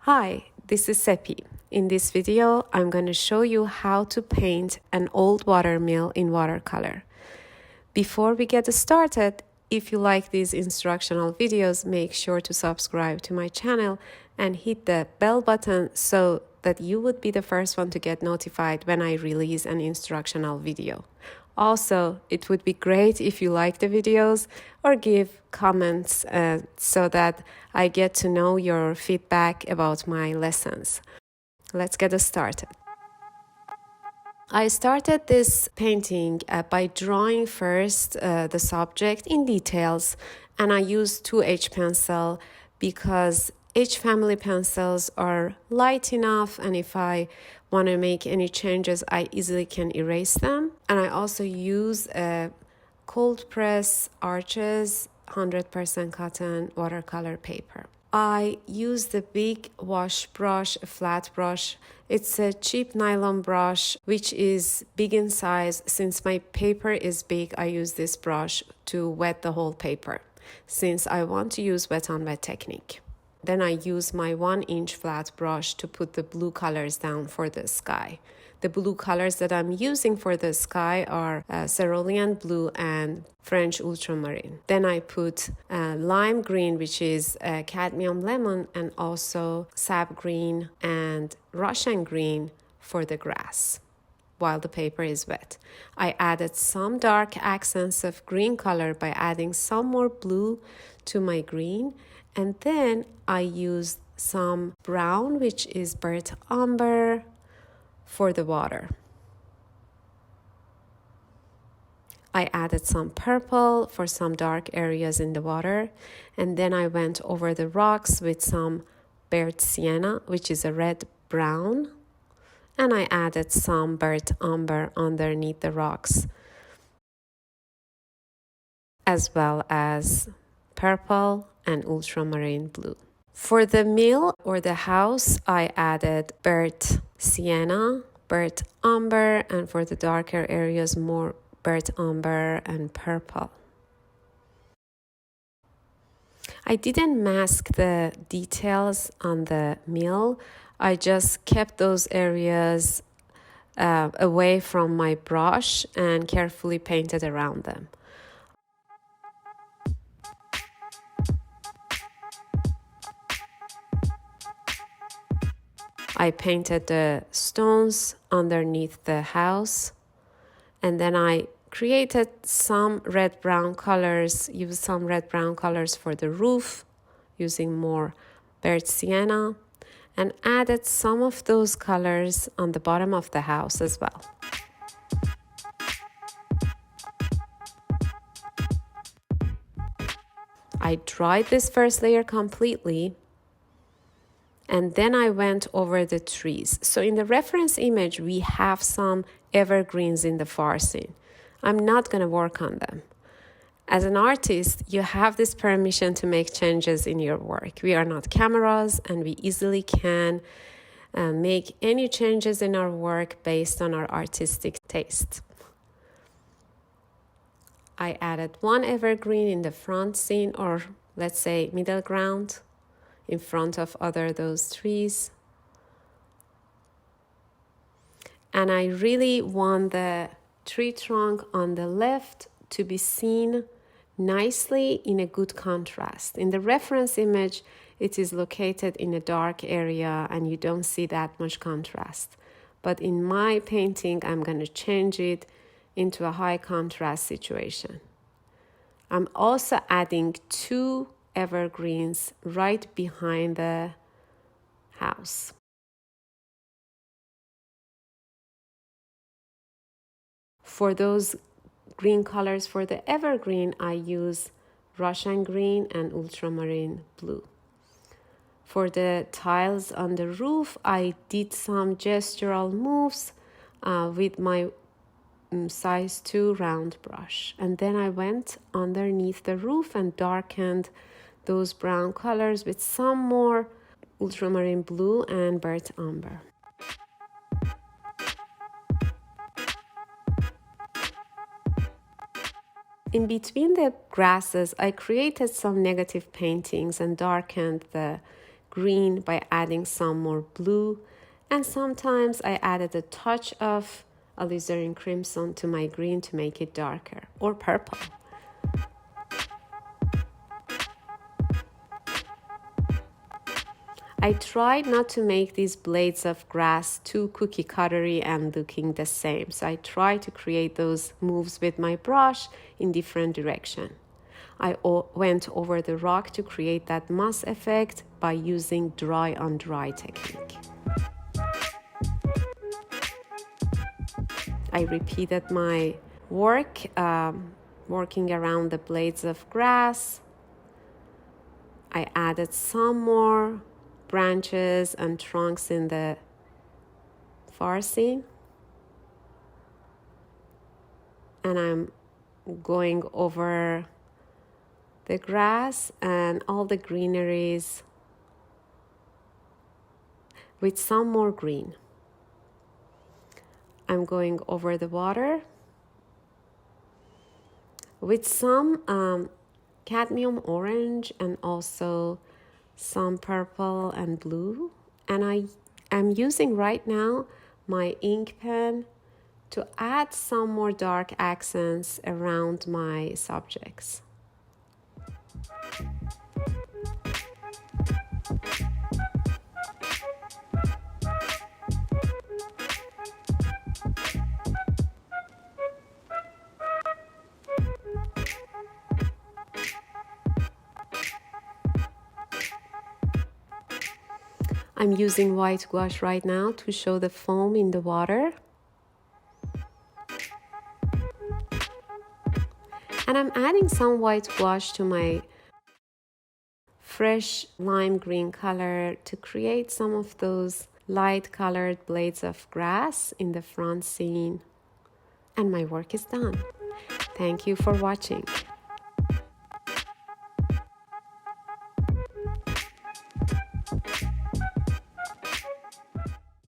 Hi, this is Sepi. In this video, I'm going to show you how to paint an old watermill in watercolor. Before we get started, if you like these instructional videos, make sure to subscribe to my channel and hit the bell button so that you would be the first one to get notified when I release an instructional video. Also, it would be great if you like the videos or give comments so that I get to know your feedback about my lessons. Let's get started. I started this painting by drawing first the subject in details, and I used 2H pencil because H family pencils are light enough, and if I want to make any changes, I easily can erase them. And I also use a cold press Arches 100% cotton watercolor paper. I use the big wash brush, a flat brush. It's a cheap nylon brush, which is big in size. Since my paper is big, I use this brush to wet the whole paper, since I want to use wet on wet technique. Then I use my 1-inch flat brush to put the blue colors down for the sky. The blue colors that I'm using for the sky are cerulean blue and French ultramarine. Then I put lime green, which is cadmium lemon, and also sap green and Russian green for the grass while the paper is wet. I added some dark accents of green color by adding some more blue to my green, and then I used some brown, which is burnt umber, for the water. I added some purple for some dark areas in the water, and then I went over the rocks with some burnt sienna, which is a red brown, and I added some burnt umber underneath the rocks, as well as purple and ultramarine blue. For the mill or the house, I added burnt sienna, burnt umber, and for the darker areas, more burnt umber and purple. I didn't mask the details on the mill. I just kept those areas away from my brush and carefully painted around them. I painted the stones underneath the house, and then I created some red-brown colors, used some red-brown colors for the roof, using more burnt sienna, and added some of those colors on the bottom of the house as well. I dried this first layer completely, and then I went over the trees. So in the reference image, we have some evergreens in the far scene. I'm not going to work on them. As an artist, you have this permission to make changes in your work. We are not cameras, and we easily can make any changes in our work based on our artistic taste. I added one evergreen in the front scene, or let's say middle ground, in front of those trees. And I really want the tree trunk on the left to be seen nicely in a good contrast. In the reference image, it is located in a dark area and you don't see that much contrast. But in my painting, I'm going to change it into a high contrast situation. I'm also adding 2 evergreens right behind the house. For those green colors for the evergreen, I use Russian green and ultramarine blue. For the tiles on the roof, I did some gestural moves with my size 2 round brush. And then I went underneath the roof and darkened those brown colors with some more ultramarine blue and burnt umber. In between the grasses, I created some negative paintings and darkened the green by adding some more blue, and sometimes I added a touch of alizarin crimson to my green to make it darker, or purple. I tried not to make these blades of grass too cookie cuttery and looking the same, so I tried to create those moves with my brush in different direction. I went over the rock to create that moss effect by using dry on dry technique. I repeated my work, working around the blades of grass. I added some more branches and trunks in the far scene. And I'm going over the grass and all the greeneries with some more green. I'm going over the water with some cadmium orange and also some purple and blue. And I am using right now my ink pen to add some more dark accents around my subjects. I'm using white gouache right now to show the foam in the water. And I'm adding some white gouache to my fresh lime green color to create some of those light colored blades of grass in the front scene. And my work is done. Thank you for watching.